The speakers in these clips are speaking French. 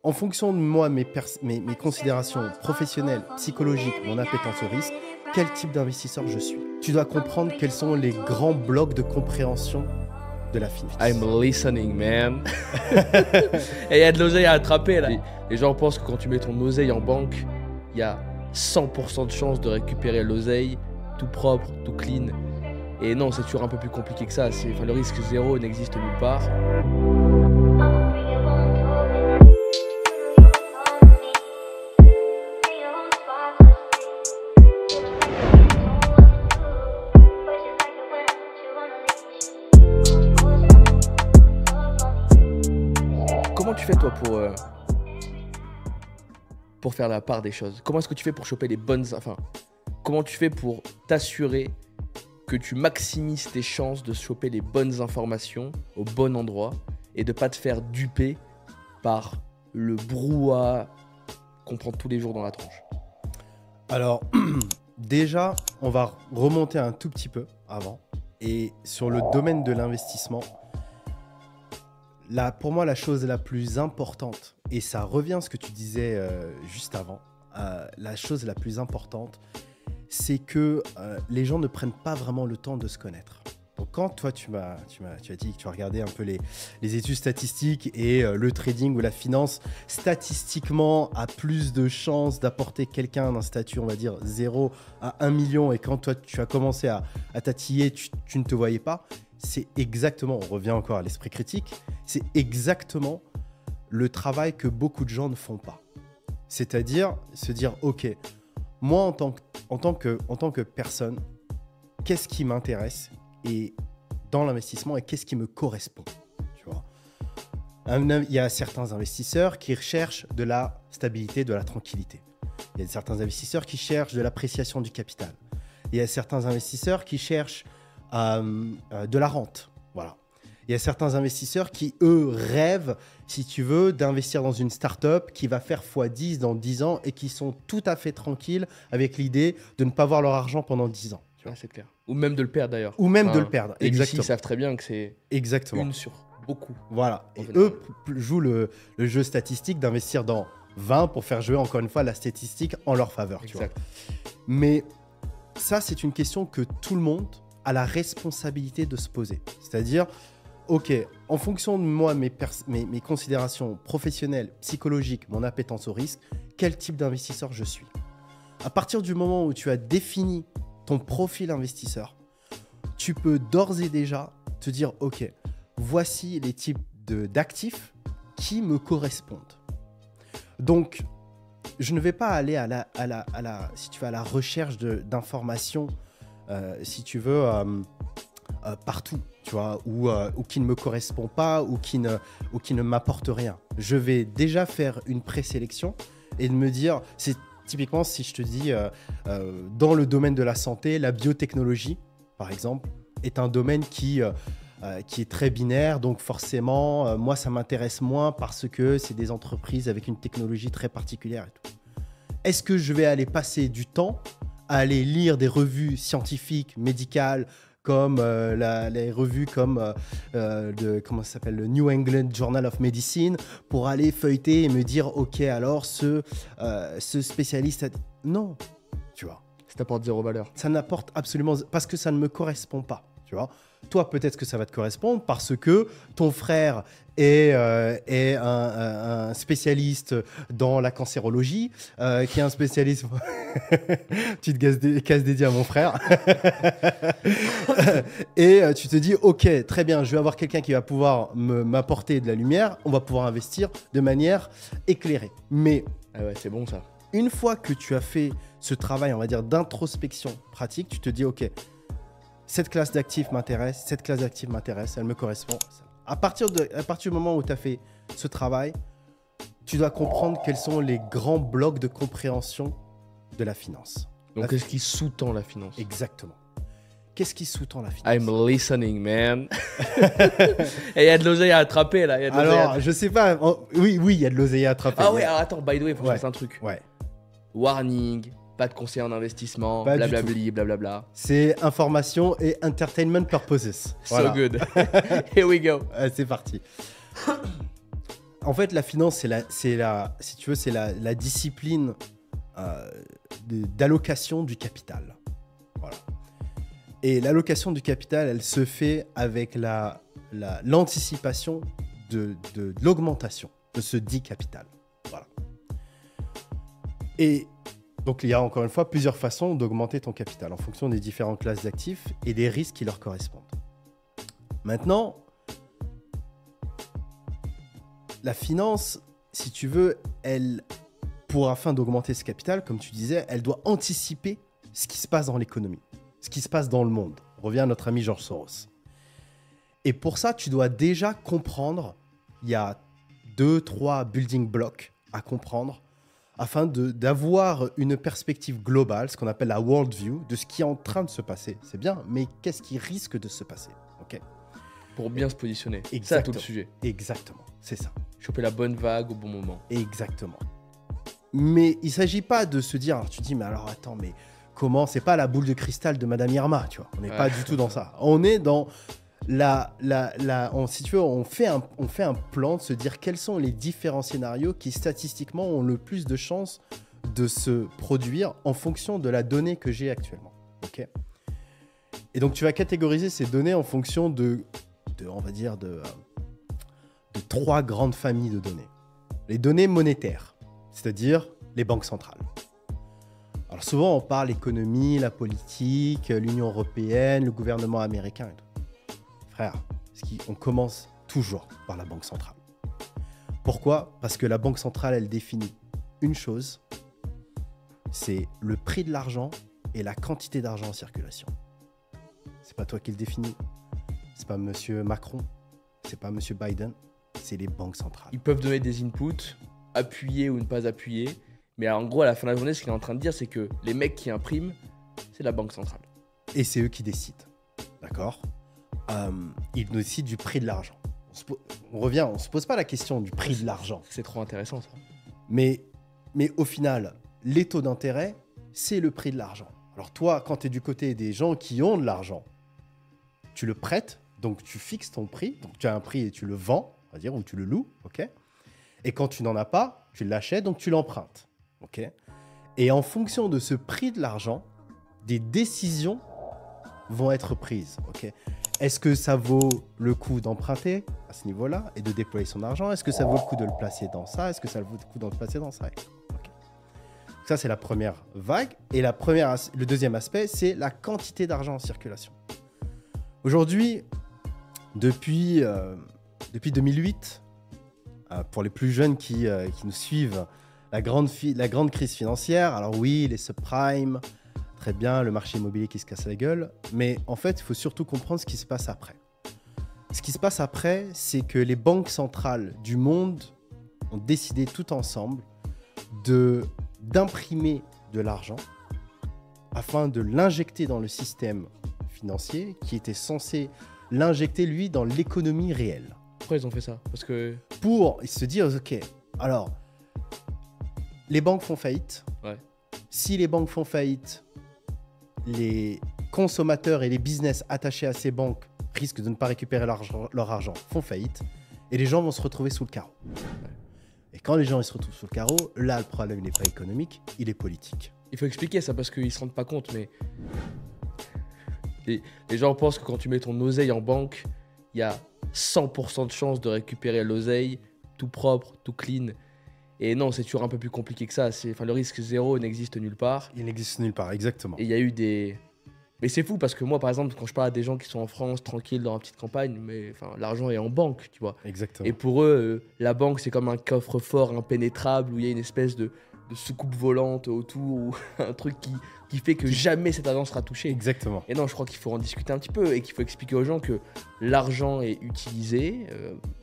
en fonction de moi, mes considérations professionnelles, psychologiques, mon appétence au risque, quel type d'investisseur je suis. Tu dois comprendre quels sont les grands blocs de compréhension de la finance. I'm listening, man. Et il y a de l'oseille à attraper là. Les gens pensent que quand tu mets ton oseille en banque, il y a 100% de chances de récupérer l'oseille tout propre, tout clean. Et non, c'est toujours un peu plus compliqué que ça. Enfin, le risque zéro n'existe nulle part. Comment tu fais toi pour faire la part des choses? Comment est-ce que tu fais pour choper les bonnes... Enfin, comment tu fais pour t'assurer que tu maximises tes chances de choper les bonnes informations au bon endroit et de ne pas te faire duper par le brouhaha qu'on prend tous les jours dans la tronche? Alors, déjà, on va remonter un tout petit peu avant. Et sur le domaine de l'investissement, pour moi, la chose la plus importante, et ça revient à ce que tu disais juste avant, la chose la plus importante, c'est que les gens ne prennent pas vraiment le temps de se connaître. Donc quand toi, tu as dit que tu as regardé un peu les études statistiques et le trading ou la finance, statistiquement, a plus de chances d'apporter quelqu'un d'un statut, on va dire, 0 à 1 million, et quand toi, tu as commencé à tatiller, tu ne te voyais pas. C'est exactement, on revient encore à l'esprit critique, c'est exactement le travail que beaucoup de gens ne font pas. C'est-à-dire se dire, ok, moi en tant que personne, qu'est-ce qui m'intéresse et dans l'investissement et qu'est-ce qui me correspond, tu vois. Il y a certains investisseurs qui recherchent de la stabilité, de la tranquillité. Il y a certains investisseurs qui cherchent de l'appréciation du capital. Il y a certains investisseurs qui cherchent de la rente, voilà. Il y a certains investisseurs qui, eux, rêvent, si tu veux, d'investir dans une start-up qui va faire x10 dans 10 ans et qui sont tout à fait tranquilles avec l'idée de ne pas voir leur argent pendant 10 ans. Tu vois, c'est clair. Ou même de le perdre d'ailleurs. Ou même de le perdre, et exactement. Ils savent très bien que c'est une sur beaucoup. Voilà. Et eux jouent le jeu statistique d'investir dans 20 pour faire jouer encore une fois la statistique en leur faveur. Tu vois. Mais ça, c'est une question que tout le monde a la responsabilité de se poser. C'est-à-dire, ok, en fonction de moi, mes considérations professionnelles, psychologiques, mon appétence au risque, quel type d'investisseur je suis. À partir du moment où tu as défini ton profil investisseur, tu peux d'ores et déjà te dire, ok, voici les types d'actifs qui me correspondent. Donc, je ne vais pas aller si tu veux, à la recherche d'informations, si tu veux, partout, tu vois, ou qui ne me correspond pas, ou qui ne m'apporte rien. Je vais déjà faire une présélection et de me dire, c'est typiquement si je te dis, dans le domaine de la santé, la biotechnologie, par exemple, est un domaine qui est très binaire, donc forcément, moi, ça m'intéresse moins parce que c'est des entreprises avec une technologie très particulière et tout. Est-ce que je vais aller passer du temps à aller lire des revues scientifiques, médicales, comme les revues comme comment ça s'appelle, le New England Journal of Medicine, pour aller feuilleter et me dire, ok, alors ce spécialiste non, tu vois. Ça t'apporte zéro valeur. Ça n'apporte absolument, parce que ça ne me correspond pas, tu vois. Toi, peut-être que ça va te correspondre parce que ton frère est un spécialiste dans la cancérologie, qui est un spécialiste... Petite casse dédiée à mon frère. Et tu te dis, ok, très bien, je vais avoir quelqu'un qui va pouvoir m'apporter de la lumière, on va pouvoir investir de manière éclairée. Mais ah ouais, c'est bon ça. Une fois que tu as fait ce travail, on va dire, d'introspection pratique, tu te dis, ok, cette classe d'actifs m'intéresse, cette classe d'actifs m'intéresse, elle me correspond. À partir du moment où tu as fait ce travail, tu dois comprendre quels sont les grands blocs de compréhension de la finance. Donc, qu'est-ce qui sous-tend la finance? Exactement. Qu'est-ce qui sous-tend la finance? I'm listening, man. Et il y a de l'oseille à attraper, là. Alors, je sais pas. Oui, il y a de l'oseille à attraper. Ah ouais, alors attends, by the way, il faut que je fasse un truc. Ouais. Warning, pas de conseil en investissement, pas blablabli, blablabla. C'est information et entertainment purposes. Voilà. So good. Here we go. C'est parti. En fait, la finance, si tu veux, c'est la discipline d'allocation du capital. Voilà. Et l'allocation du capital, elle se fait avec l'anticipation de l'augmentation de ce dit capital. Voilà. Et donc, il y a encore une fois plusieurs façons d'augmenter ton capital en fonction des différentes classes d'actifs et des risques qui leur correspondent. Maintenant, la finance, si tu veux, afin d'augmenter ce capital, comme tu disais, elle doit anticiper ce qui se passe dans l'économie, ce qui se passe dans le monde. On revient à notre ami George Soros. Et pour ça, tu dois déjà comprendre, il y a 2-3 building blocks à comprendre afin d'avoir une perspective globale, ce qu'on appelle la world view, de ce qui est en train de se passer. C'est bien, mais qu'est-ce qui risque de se passer? Okay. Pour bien se positionner. C'est ça tout le sujet. Exactement, c'est ça. Choper la bonne vague au bon moment. Exactement. Mais il ne s'agit pas de se dire, alors tu dis, mais alors attends, mais comment? C'est pas la boule de cristal de Madame Irma, tu vois. On n'est pas du tout dans ça. On est dans si tu veux, on fait un plan de se dire quels sont les différents scénarios qui statistiquement ont le plus de chances de se produire en fonction de la donnée que j'ai actuellement. Ok. Et donc tu vas catégoriser ces données en fonction on va dire de 3 grandes familles de données. Les données monétaires, c'est-à-dire les banques centrales. Alors souvent on parle économie, la politique, l'Union européenne, le gouvernement américain et tout. Frère, on commence toujours par la banque centrale. Pourquoi? Parce que la banque centrale, elle définit une chose, c'est le prix de l'argent et la quantité d'argent en circulation. C'est pas toi qui le définis, c'est pas monsieur Macron, c'est pas monsieur Biden, c'est les banques centrales. Ils peuvent donner des inputs, appuyer ou ne pas appuyer, mais en gros, à la fin de la journée, ce qu'il est en train de dire, c'est que les mecs qui impriment, c'est la banque centrale. Et c'est eux qui décident, d'accord? Ils décident du prix de l'argent. On ne se pose pas la question du prix de l'argent. C'est trop intéressant, ça. Mais au final, les taux d'intérêt, c'est le prix de l'argent. Alors toi, quand tu es du côté des gens qui ont de l'argent, tu le prêtes, donc tu fixes ton prix. Donc tu as un prix et tu le vends, on va dire, ou tu le loues, ok? Et quand tu n'en as pas, tu l'achètes, donc tu l'empruntes, ok? Et en fonction de ce prix de l'argent, des décisions vont être prises, ok? Est-ce que ça vaut le coup d'emprunter à ce niveau-là et de déployer son argent? Est-ce que ça vaut le coup de le placer dans ça? Est-ce que ça vaut le coup de le placer dans ça? Okay. Ça, c'est la première vague. Et le deuxième aspect, c'est la quantité d'argent en circulation. Aujourd'hui, depuis 2008, pour les plus jeunes qui nous suivent, la grande crise financière, alors oui, les subprimes, très bien, le marché immobilier qui se casse la gueule. Mais en fait, il faut surtout comprendre ce qui se passe après. Ce qui se passe après, c'est que les banques centrales du monde ont décidé tout ensemble d'imprimer de l'argent afin de l'injecter dans le système financier qui était censé l'injecter, lui, dans l'économie réelle. Pourquoi ils ont fait ça? Parce que... Pour se dire, ok, alors, les banques font faillite. Ouais. Si les banques font faillite, les consommateurs et les business attachés à ces banques risquent de ne pas récupérer leur argent, font faillite, et les gens vont se retrouver sous le carreau. Et quand les gens ils se retrouvent sous le carreau, là, le problème n'est pas économique, il est politique. Il faut expliquer ça parce qu'ils ne se rendent pas compte, mais les gens pensent que quand tu mets ton oseille en banque, il y a 100% de chances de récupérer l'oseille, tout propre, tout clean. Et non, c'est toujours un peu plus compliqué que ça. Le risque zéro n'existe nulle part. Il n'existe nulle part, exactement. Et il y a eu des... Mais c'est fou parce que moi, par exemple, quand je parle à des gens qui sont en France, tranquilles, dans leur petite campagne, l'argent est en banque, tu vois. Exactement. Et pour eux, la banque, c'est comme un coffre-fort impénétrable où il y a une espèce de soucoupe volante autour, ou un truc qui fait que jamais cet argent sera touché. Exactement. Et non, je crois qu'il faut en discuter un petit peu et qu'il faut expliquer aux gens que l'argent est utilisé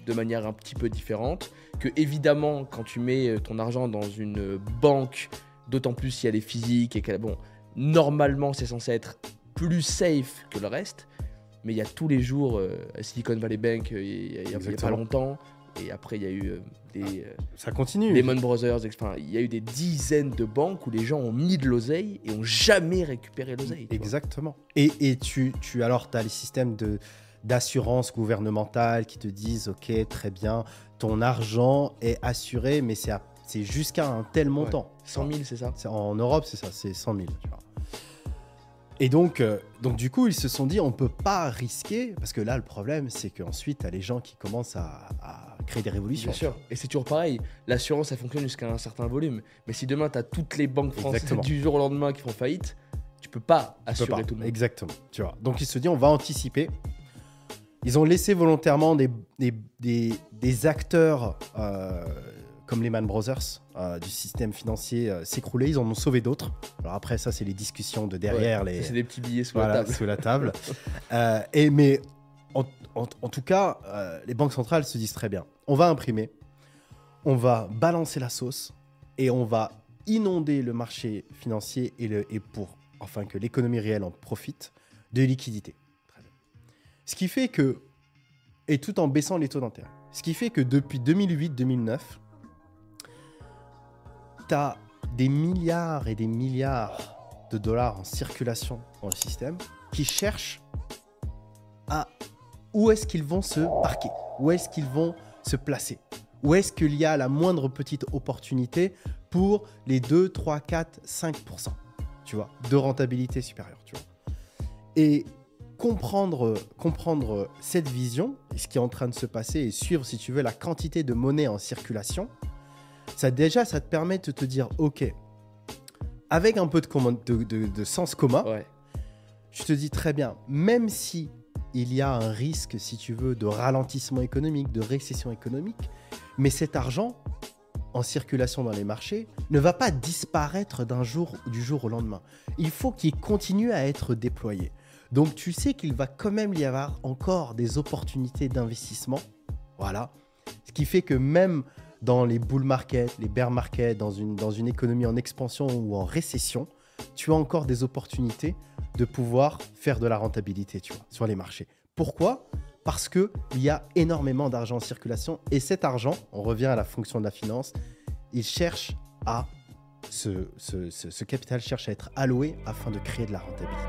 de manière un petit peu différente, que évidemment, quand tu mets ton argent dans une banque, d'autant plus si elle est physique et qu'elle... Bon, normalement, c'est censé être plus safe que le reste, mais il y a tous les jours Silicon Valley Bank, il y a pas longtemps, et après il y a eu ça continue. Lehman Brothers, il y a eu des dizaines de banques où les gens ont mis de l'oseille et ont jamais récupéré l'oseille. Exactement. Et tu as les systèmes d'assurance gouvernementale qui te disent « Ok, très bien, ton argent est assuré, mais c'est jusqu'à un tel montant. Ouais. 100 000, c'est ça? En Europe, c'est ça, c'est 100 000. Tu vois. Et donc, du coup, ils se sont dit, on ne peut pas risquer, parce que là, le problème, c'est qu'ensuite, tu as les gens qui commencent à créer des révolutions. Bien sûr, et c'est toujours pareil. L'assurance, ça fonctionne jusqu'à un certain volume. Mais si demain, tu as toutes les banques françaises du jour au lendemain qui font faillite, tu peux pas assurer tout le monde. Exactement, tu vois. Donc, ils se disent, on va anticiper. Ils ont laissé volontairement des acteurs comme Lehman Brothers du système financier s'écrouler. Ils en ont sauvé d'autres. Alors après, ça, c'est les discussions de derrière. Ouais, c'est des petits billets sous la table. Mais en tout cas, les banques centrales se disent très bien. On va imprimer, on va balancer la sauce et on va inonder le marché financier afin que l'économie réelle en profite de liquidités. Ce qui fait que, et tout en baissant les taux d'intérêt, ce qui fait que depuis 2008-2009, tu as des milliards et des milliards de dollars en circulation dans le système qui cherchent à où est-ce qu'ils vont se parquer, où est-ce qu'ils vont se placer, où est-ce qu'il y a la moindre petite opportunité pour les 2, 3, 4, 5%, tu vois, de rentabilité supérieure, tu vois. Et comprendre cette vision, et ce qui est en train de se passer, et suivre, si tu veux, la quantité de monnaie en circulation, ça te permet de te dire, ok, avec un peu de sens commun, ouais. Je te dis très bien, même si il y a un risque, si tu veux, de ralentissement économique, de récession économique, mais cet argent en circulation dans les marchés ne va pas disparaître du jour au lendemain. Il faut qu'il continue à être déployé. Donc, tu sais qu'il va quand même y avoir encore des opportunités d'investissement. Voilà. Ce qui fait que même dans les bull markets, les bear markets, dans une économie en expansion ou en récession, tu as encore des opportunités de pouvoir faire de la rentabilité, tu vois, sur les marchés. Pourquoi ? Parce qu'il y a énormément d'argent en circulation et cet argent, on revient à la fonction de la finance, ce capital cherche à être alloué afin de créer de la rentabilité.